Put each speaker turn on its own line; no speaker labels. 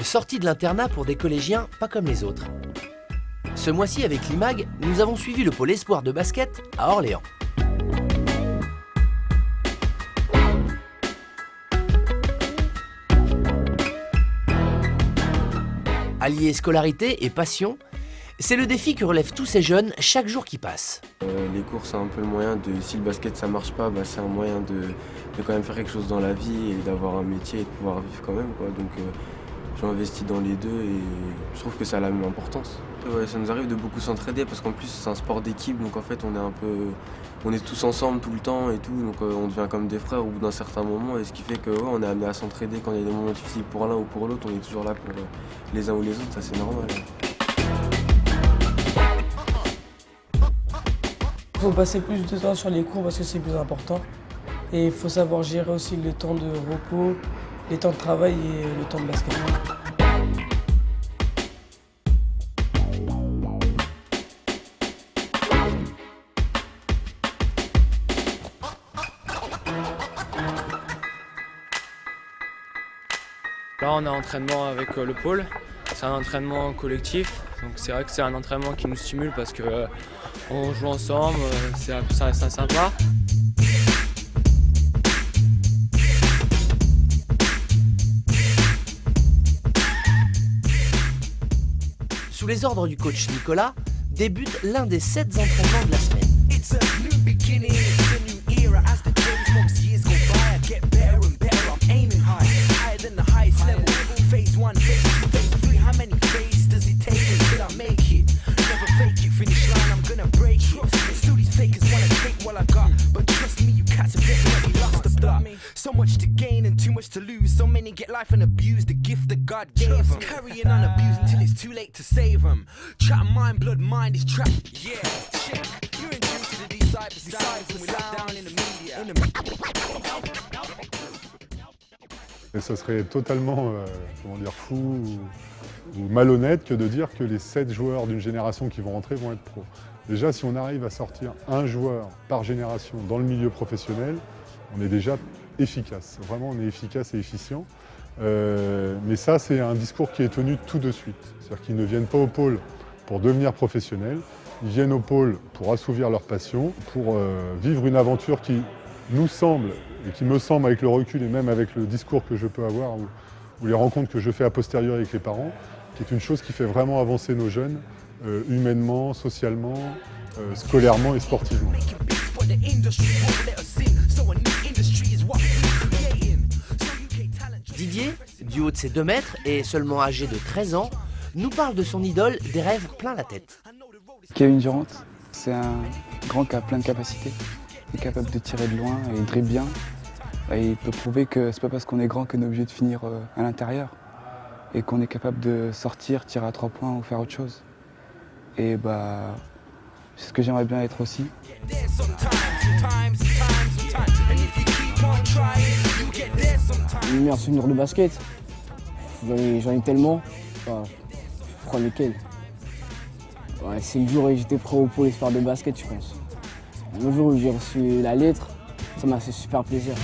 Sortie de l'internat pour des collégiens pas comme les autres. Ce mois-ci avec l'IMAG, nous avons suivi le pôle espoir de basket à Orléans. Allier scolarité et passion, c'est le défi que relèvent tous ces jeunes chaque jour qui passe.
Les cours, c'est un peu le moyen de, si le basket ça marche pas, c'est un moyen de quand même faire quelque chose dans la vie et d'avoir un métier et de pouvoir vivre quand même, quoi. Donc j'ai investi dans les deux et je trouve que ça a la même importance. Ouais, ça nous arrive de beaucoup s'entraider parce qu'en plus c'est un sport d'équipe, donc en fait on est tous ensemble tout le temps et tout, donc on devient comme des frères au bout d'un certain moment, et ce qui fait que ouais, on est amené à s'entraider quand il y a des moments difficiles pour l'un ou pour l'autre, on est toujours là pour les uns ou les autres, ça c'est normal.
Il faut passer plus de temps sur les cours parce que c'est plus important. Et il faut savoir gérer aussi le temps de repos, les temps de travail et le temps de basket.
Là, on est en entraînement avec le pôle. C'est un entraînement collectif, donc c'est vrai que c'est un entraînement qui nous stimule parce que on joue ensemble, ça reste sympa.
Sous les ordres du coach Nicolas, débute l'un des 7 entraînements de la semaine.
So much to gain and too much to lose. So many get life and abuse the gift that God gave them. Carrying on abuse until it's too late to save them. Trap mind, blood, mind is trapped. Yeah, check. You're in tune to the disciples when we lock down in the media.
Et ça serait totalement fou ou malhonnête que de dire que les 7 joueurs d'une génération qui vont rentrer vont être pros. Déjà, si on arrive à sortir un joueur par génération dans le milieu professionnel, on est déjà efficace. Vraiment, on est efficace et efficient. Mais ça, c'est un discours qui est tenu tout de suite. C'est-à-dire qu'ils ne viennent pas au pôle pour devenir professionnels, ils viennent au pôle pour assouvir leur passion, pour vivre une aventure qui nous semble, et qui me semble avec le recul et même avec le discours que je peux avoir ou les rencontres que je fais a posteriori avec les parents, qui est une chose qui fait vraiment avancer nos jeunes, humainement, socialement, scolairement et sportivement.
Didier, du haut de ses 2 mètres et seulement âgé de 13 ans, nous parle de son idole des rêves plein la tête.
Kevin Durant, c'est un grand qui a plein de capacités. Il est capable de tirer de loin et il dribble bien. Et il peut prouver que c'est pas parce qu'on est grand qu'on est obligé de finir à l'intérieur et qu'on est capable de sortir, tirer à 3 points ou faire autre chose. Et c'est ce que j'aimerais bien être aussi.
Le meilleur souvenir de basket, j'en ai tellement. Je crois lesquels. Ouais, c'est le jour où j'étais prêt au pôle espoir de basket, je pense. Le jour où j'ai reçu la lettre, ça m'a fait super plaisir.